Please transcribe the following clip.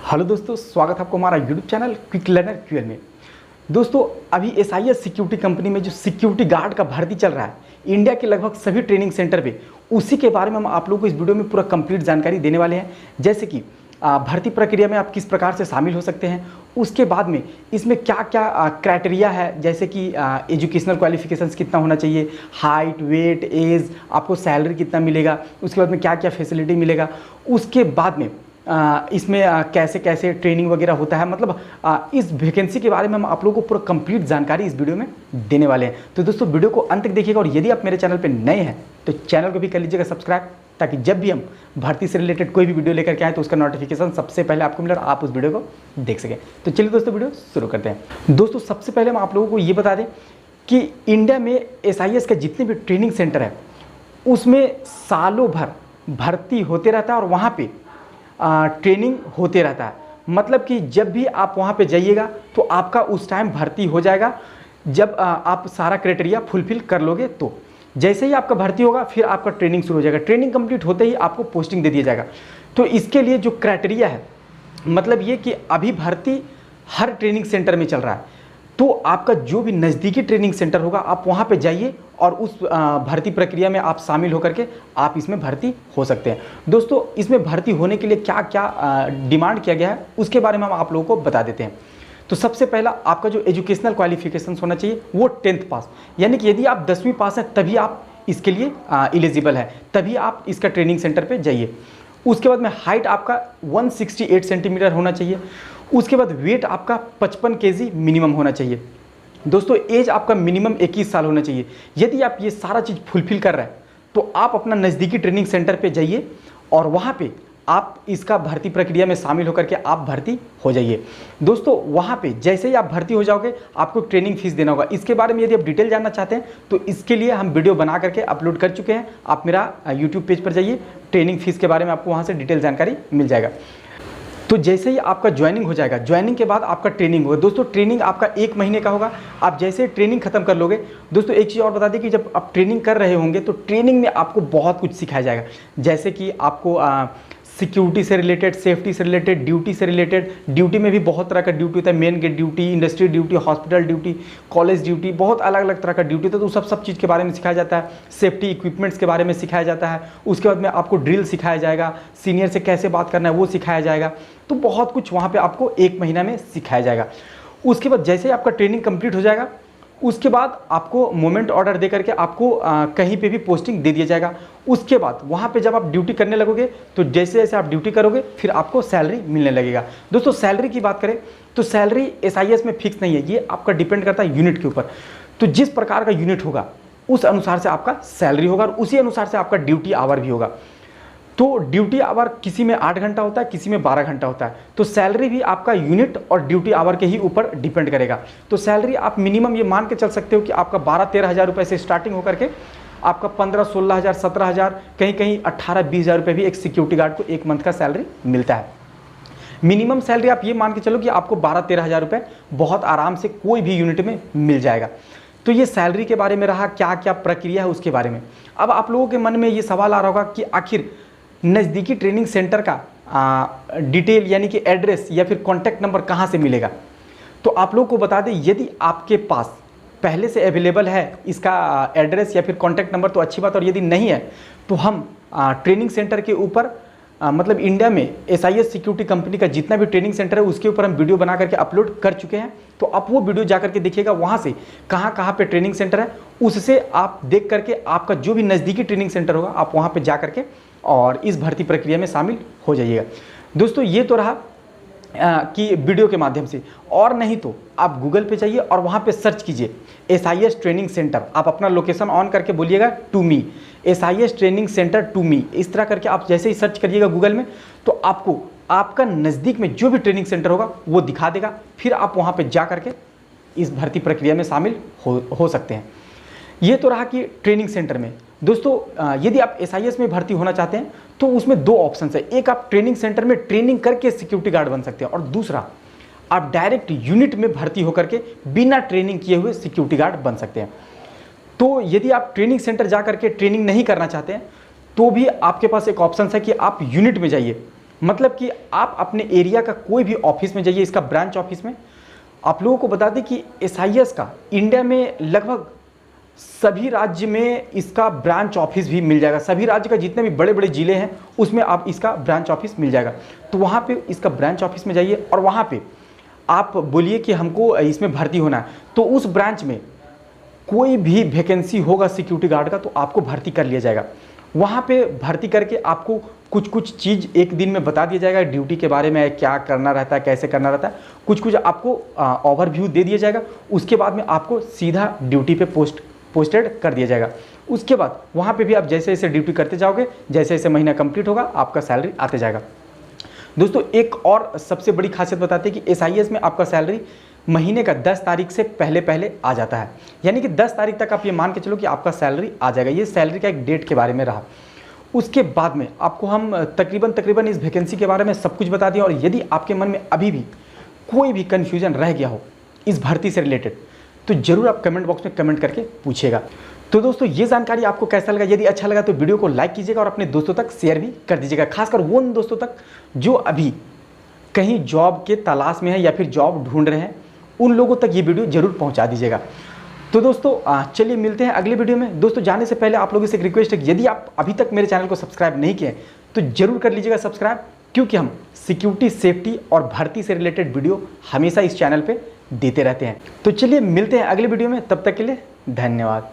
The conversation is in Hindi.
हेलो दोस्तों, स्वागत है आपको हमारा YouTube channel quick learner QL में। दोस्तों, अभी एसआईएस सिक्योरिटी कंपनी में जो सिक्योरिटी गार्ड का भर्ती चल रहा है इंडिया के लगभग सभी ट्रेनिंग सेंटर पे, उसी के बारे में हम आप लोगों को इस वीडियो में पूरा कंप्लीट जानकारी देने वाले हैं। जैसे कि भर्ती प्रक्रिया में आप किस प्रकार से शामिल हो सकते हैं, उसके बाद में इसमें क्या क्या क्राइटेरिया है, जैसे कि एजुकेशनल क्वालिफिकेशंस कितना होना चाहिए, हाइट, वेट, एज, आपको सैलरी कितना मिलेगा, उसके बाद में क्या क्या फैसिलिटी मिलेगा, उसके बाद में इसमें कैसे कैसे ट्रेनिंग वगैरह होता है, मतलब इस वैकेंसी के बारे में हम आप लोगों को पूरा कंप्लीट जानकारी इस वीडियो में देने वाले हैं। तो दोस्तों, वीडियो को अंत तक देखिएगा और यदि आप मेरे चैनल पर नए हैं तो चैनल को भी कर लीजिएगा सब्सक्राइब, ताकि जब भी हम भर्ती से रिलेटेड कोई भी वीडियो लेकर के आए तो उसका नोटिफिकेशन सबसे पहले आपको मिले और आप उस वीडियो को देख सकें। तो चलिए दोस्तों, वीडियो शुरू करते हैं। दोस्तों, सबसे पहले हम आप लोगों को ये बता दें कि इंडिया में एसआईएस के जितने भी ट्रेनिंग सेंटर है उसमें सालों भर भर्ती होते रहता है और वहाँ पे ट्रेनिंग होते रहता है। मतलब कि जब भी आप वहाँ पे जाइएगा तो आपका उस टाइम भर्ती हो जाएगा, जब आप सारा क्राइटेरिया फुलफिल कर लोगे। तो जैसे ही आपका भर्ती होगा फिर आपका ट्रेनिंग शुरू हो जाएगा। ट्रेनिंग कंप्लीट होते ही आपको पोस्टिंग दे दिया जाएगा। तो इसके लिए जो क्राइटेरिया है, मतलब ये कि अभी भर्ती हर ट्रेनिंग सेंटर में चल रहा है, तो आपका जो भी नज़दीकी ट्रेनिंग सेंटर होगा आप वहाँ पे जाइए और उस भर्ती प्रक्रिया में आप शामिल होकर के आप इसमें भर्ती हो सकते हैं। दोस्तों, इसमें भर्ती होने के लिए क्या क्या डिमांड किया गया है उसके बारे में हम आप लोगों को बता देते हैं। तो सबसे पहला, आपका जो एजुकेशनल क्वालिफिकेशन होना चाहिए वो 10th पास, यानी कि यदि आप 10वीं पास हैं तभी आप इसके लिए एलिजिबल है, तभी आप इसका ट्रेनिंग सेंटर पर जाइए। उसके बाद में हाइट आपका 168 सेंटीमीटर होना चाहिए। उसके बाद वेट आपका 55 केजी मिनिमम होना चाहिए। दोस्तों, एज आपका मिनिमम 21 साल होना चाहिए। यदि आप ये सारा चीज़ फुलफिल कर रहे हैं तो आप अपना नज़दीकी ट्रेनिंग सेंटर पे जाइए और वहाँ पे आप इसका भर्ती प्रक्रिया में शामिल होकर के आप भर्ती हो जाइए। दोस्तों, वहाँ पे जैसे ही आप भर्ती हो जाओगे आपको ट्रेनिंग फीस देना होगा। इसके बारे में यदि आप डिटेल जानना चाहते हैं तो इसके लिए हम वीडियो बना करके अपलोड कर चुके हैं। आप मेरा यूट्यूब पेज पर जाइए, ट्रेनिंग फीस के बारे में आपको वहाँ से डिटेल जानकारी मिल जाएगा। तो जैसे ही आपका ज्वाइनिंग हो जाएगा, ज्वाइनिंग के बाद आपका ट्रेनिंग होगा। दोस्तों, ट्रेनिंग आपका 1 महीने का होगा। आप जैसे ट्रेनिंग खत्म कर लोगे, दोस्तों एक चीज़ और बता दें कि जब आप ट्रेनिंग कर रहे होंगे तो ट्रेनिंग में आपको बहुत कुछ सिखाया जाएगा। जैसे कि आपको सिक्योरिटी से रिलेटेड, सेफ्टी से रिलेटेड, ड्यूटी से रिलेटेड, ड्यूटी में भी बहुत तरह का ड्यूटी होता है, main gate duty, industry duty, hospital duty, college duty, बहुत अलग अलग तरह का ड्यूटी होता है। तो सब चीज़ के बारे में सिखाया जाता है। सेफ्टी इक्विपमेंट्स के बारे में सिखाया जाता है। उसके बाद में आपको ड्रिल सिखाया जाएगा, सीनियर से कैसे बात करना है वो सिखाया जाएगा। तो बहुत कुछ वहाँ पर आपको 1 महीना में सिखाया जाएगा। उसके बाद जैसे ही आपका ट्रेनिंग कंप्लीट हो जाएगा उसके बाद आपको मोमेंट ऑर्डर दे करके आपको कहीं पे भी पोस्टिंग दे दिया जाएगा। उसके बाद वहाँ पे जब आप ड्यूटी करने लगोगे तो जैसे जैसे आप ड्यूटी करोगे फिर आपको सैलरी मिलने लगेगा। दोस्तों, सैलरी की बात करें तो सैलरी एसआईएस में फिक्स नहीं है, ये आपका डिपेंड करता है यूनिट के ऊपर। तो जिस प्रकार का यूनिट होगा उस अनुसार से आपका सैलरी होगा और उसी अनुसार से आपका ड्यूटी आवर भी होगा। तो ड्यूटी आवर किसी में 8 घंटा होता है, किसी में 12 घंटा होता है। तो सैलरी भी आपका यूनिट और ड्यूटी आवर के ही ऊपर डिपेंड करेगा। तो सैलरी आप मिनिमम ये मान के चल सकते हो कि आपका 12-13 हज़ार रुपये से स्टार्टिंग होकर के आपका 15-16 हज़ार, 17 हज़ार, कहीं कहीं 18-20 हज़ार रुपये भी एक सिक्योरिटी गार्ड को 1 मंथ का सैलरी मिलता है। मिनिमम सैलरी आप ये मान के चलो कि आपको 12-13 हज़ार रुपये बहुत आराम से कोई भी यूनिट में मिल जाएगा। तो ये सैलरी के बारे में रहा, क्या क्या प्रक्रिया है उसके बारे में। अब आप लोगों के मन में ये सवाल आ रहा होगा कि आखिर नज़दीकी ट्रेनिंग सेंटर का डिटेल यानी कि एड्रेस या फिर कॉन्टैक्ट नंबर कहाँ से मिलेगा। तो आप लोग को बता दें, यदि आपके पास पहले से अवेलेबल है इसका एड्रेस या फिर कॉन्टैक्ट नंबर तो अच्छी बात, और यदि नहीं है तो हम ट्रेनिंग सेंटर के ऊपर मतलब इंडिया में एसआईएस सिक्योरिटी कंपनी का जितना भी ट्रेनिंग सेंटर है उसके ऊपर हम वीडियो बना करके अपलोड कर चुके हैं। तो आप वो वीडियो जा करके देखिएगा, वहाँ से कहाँ कहाँ पे ट्रेनिंग सेंटर है उससे आप देख करके आपका जो भी नज़दीकी ट्रेनिंग सेंटर होगा आप वहाँ पे जा करके और इस भर्ती प्रक्रिया में शामिल हो जाइएगा। दोस्तों, ये तो रहा कि वीडियो के माध्यम से, और नहीं तो आप गूगल पे जाइए और वहाँ पे सर्च कीजिए एसआईएस ट्रेनिंग सेंटर। आप अपना लोकेशन ऑन करके बोलिएगा to me, SIS training centre to me. इस तरह करके आप जैसे ही सर्च करिएगा गूगल में तो आपको आपका नज़दीक में जो भी ट्रेनिंग सेंटर होगा वो दिखा देगा। फिर आप वहाँ पर जा करके इस भर्ती प्रक्रिया में शामिल हो सकते हैं। ये तो रहा कि ट्रेनिंग सेंटर में। दोस्तों, यदि आप एसआईएस में भर्ती होना चाहते हैं तो उसमें 2 ऑप्शन है। एक, आप ट्रेनिंग सेंटर में ट्रेनिंग करके सिक्योरिटी गार्ड बन सकते हैं, और दूसरा आप डायरेक्ट यूनिट में भर्ती होकर के बिना ट्रेनिंग किए हुए सिक्योरिटी गार्ड बन सकते हैं। तो यदि आप ट्रेनिंग सेंटर जा करके ट्रेनिंग नहीं करना चाहते हैं तो भी आपके पास एक ऑप्शन है कि आप यूनिट में जाइए मतलब कि आप अपने एरिया का कोई भी ऑफिस में जाइए, इसका ब्रांच ऑफिस में, आप लोगों को बता दें कि एसआईएस का इंडिया में लगभग सभी राज्य में इसका ब्रांच ऑफिस भी मिल जाएगा। सभी राज्य का जितने भी बड़े बड़े ज़िले हैं उसमें आप इसका ब्रांच ऑफिस मिल जाएगा। तो वहाँ पे इसका ब्रांच ऑफिस में जाइए और वहाँ पे आप बोलिए कि हमको इसमें भर्ती होना है, तो उस ब्रांच में कोई भी वैकेंसी होगा सिक्योरिटी गार्ड का तो आपको भर्ती कर लिया जाएगा। वहाँ पे भर्ती करके आपको कुछ कुछ चीज़ एक दिन में बता दिया जाएगा, ड्यूटी के बारे में क्या करना रहता है, कैसे करना रहता है, कुछ कुछ आपको ओवरव्यू दे दिया जाएगा। उसके बाद में आपको सीधा ड्यूटी पे पोस्टेड कर दिया जाएगा। उसके बाद वहाँ पे भी आप जैसे जैसे ड्यूटी करते जाओगे, जैसे जैसे महीना कंप्लीट होगा आपका सैलरी आते जाएगा। दोस्तों एक और सबसे बड़ी खासियत बताते हैं कि एसआईएस में आपका सैलरी महीने का 10 तारीख से पहले पहले आ जाता है। यानी कि 10 तारीख तक आप ये मान के चलो कि आपका सैलरी आ जाएगा। ये सैलरी का एक डेट के बारे में रहा। उसके बाद में आपको हम तकरीबन इस वैकेंसी के बारे में सब कुछ बता दिया। और यदि आपके मन में अभी भी कोई भी कन्फ्यूजन रह गया हो इस भर्ती से रिलेटेड तो ज़रूर आप कमेंट बॉक्स में कमेंट करके पूछिएगा। तो दोस्तों ये जानकारी आपको कैसा लगा? यदि अच्छा लगा तो वीडियो को लाइक कीजिएगा और अपने दोस्तों तक शेयर भी कर दीजिएगा, खासकर वो उन दोस्तों तक जो अभी कहीं जॉब के तलाश में है या फिर जॉब ढूंढ रहे हैं, उन लोगों तक ये वीडियो जरूर पहुंचा दीजिएगा। तो दोस्तों चलिए मिलते हैं अगले वीडियो में। दोस्तों जाने से पहले आप लोगों से एक रिक्वेस्ट है, यदि आप अभी तक मेरे चैनल को सब्सक्राइब नहीं किए तो जरूर कर लीजिएगा सब्सक्राइब, क्योंकि हम सिक्योरिटी, सेफ्टी और भर्ती से रिलेटेड वीडियो हमेशा इस चैनल पे देते रहते हैं। तो चलिए मिलते हैं अगले वीडियो में, तब तक के लिए धन्यवाद।